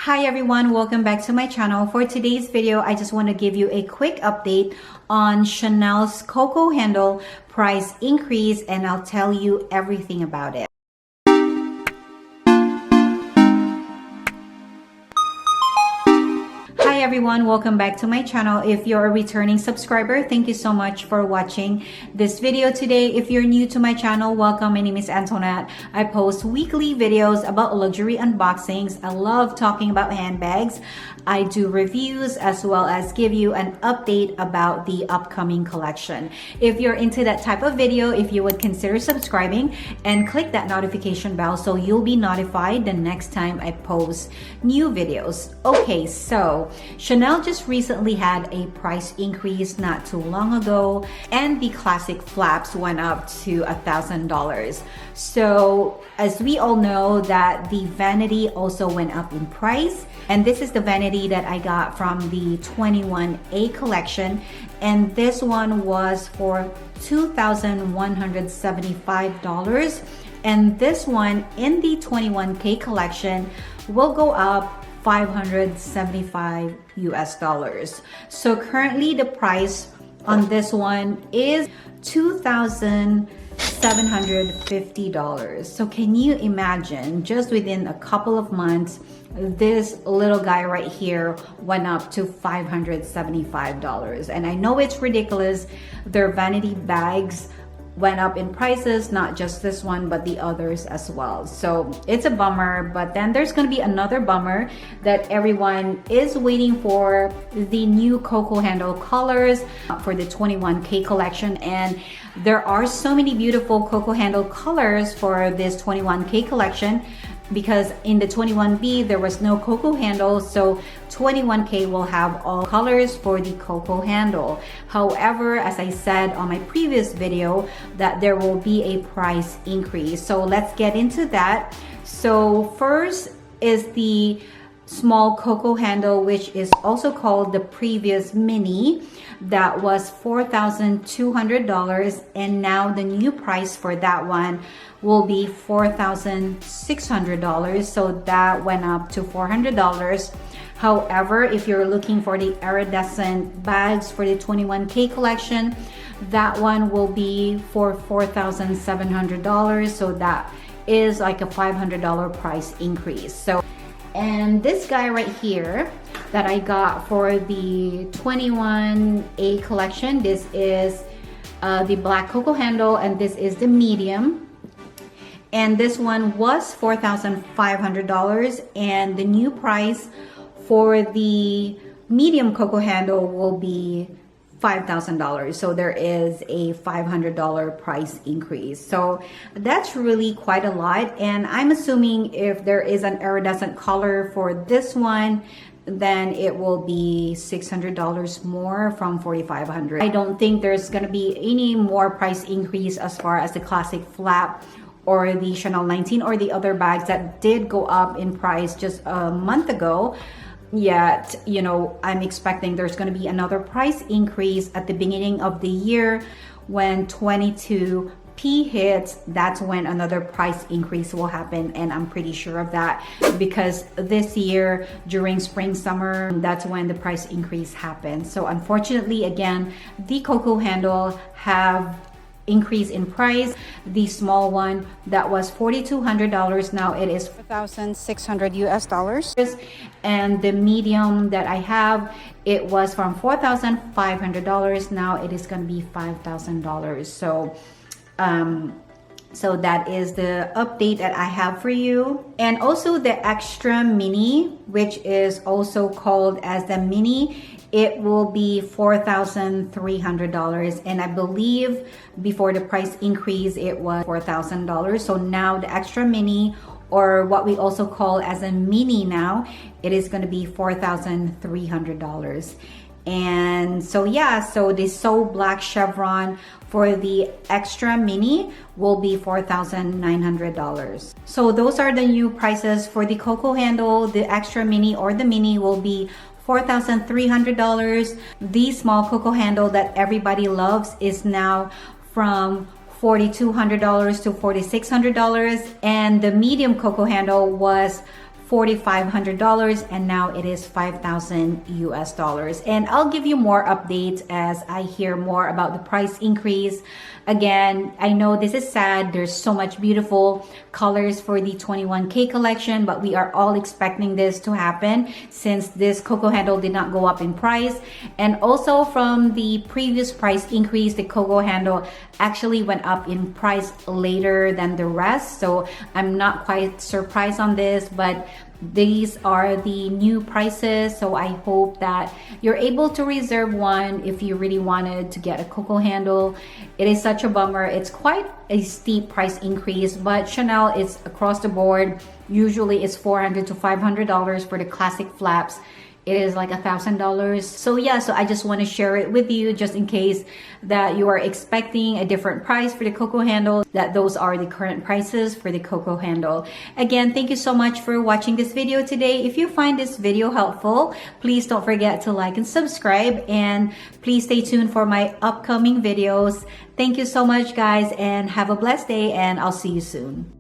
Hi everyone, welcome back to my channel. For today's video, I just want to give you a quick update on Chanel's Coco handle price increase, and I'll tell you everything about it. Hi everyone, welcome back to my channel. If you're a returning subscriber, thank you so much for watching this video today. If you're new to my channel, welcome. My name is Antoinette. I post weekly videos about luxury unboxings. I love talking about handbags. I do reviews as well as give you an update about the upcoming collection. If you're into that type of video, if you would consider subscribing and click that notification bell so you'll be notified the next time I post new videos. Okay, so Chanel just recently had a price increase not too long ago, and the classic flaps went up to $1,000. So as we all know that the Vanity also went up in price, and this is the Vanity that I got from the 21A collection, and this one was for $2,175, and this one in the 21K collection will go up $575 US. So currently the price on this one is $2,750. So can you imagine, just within a couple of months, this little guy right here went up to $575. And I know it's ridiculous. Their vanity bags went up in prices, not just this one but the others as well. So it's a bummer, but then there's going to be another bummer that everyone is waiting for: the new Coco handle colors for the 21K collection. And there are so many beautiful Coco handle colors for this 21K collection, because in the 21B there was no Coco handle, so 21K will have all colors for the Coco handle. However, as I said on my previous video, that there will be a price increase. So let's get into that. So first is the small Coco handle, which is also called the previous mini, that was $4,200, and now the new price for that one will be $4,600. So that went up to $400. However, if you're looking for the iridescent bags for the 21K collection, that one will be for $4,700. So that is like a $500 price increase. So, and this guy right here that I got for the 21A collection, this is the black Coco handle, and this is the medium. And this one was $4,500, and the new price for the medium Coco handle will be $5,000. So there is a $500 price increase. So that's really quite a lot. And I'm assuming if there is an iridescent color for this one, then it will be $600 more from $4,500. I don't think there's gonna be any more price increase as far as the classic flap or the Chanel 19 or the other bags that did go up in price just a month ago. Yet, you know, I'm expecting there's going to be another price increase at the beginning of the year. When 22P hits, that's when another price increase will happen, and I'm pretty sure of that, because this year during spring summer, that's when the price increase happens. So unfortunately, again, the Coco handle have increase in price. The small one that was $4,200, now it is $4,600 US. And the medium that I have, it was from $4,500, now it is going to be $5,000. So that is the update that I have for you. And also the extra mini, which is also called as the mini, it will be $4,300, and I believe before the price increase it was $4,000. So now the extra mini, or what we also call as a mini now, it is going to be $4,300. And so yeah, so the So Black chevron for the extra mini will be $4,900. So those are the new prices for the Coco handle. The extra mini or the mini will be $4,300. The small Coco handle that everybody loves is now from $4,200 to $4,600, and the medium Coco handle was $4,500 and now it is 5,000 US dollars. And I'll give you more updates as I hear more about the price increase. Again, I know this is sad. There's so much beautiful colors for the 21K collection, but we are all expecting this to happen since this Coco handle did not go up in price. And also from the previous price increase, the Coco handle actually went up in price later than the rest. So I'm not quite surprised on this, but these are the new prices. So I hope that you're able to reserve one if you really wanted to get a Coco handle. It is such a bummer. It's quite a steep price increase, but Chanel is across the board. Usually it's $400 to $500 for the classic flaps. It is like $1,000. So yeah, so I just want to share it with you just in case that you are expecting a different price for the Coco handle, that those are the current prices for the Coco handle. Again, thank you so much for watching this video today. If you find this video helpful, please don't forget to like and subscribe, and please stay tuned for my upcoming videos. Thank you so much guys, and have a blessed day, and I'll see you soon.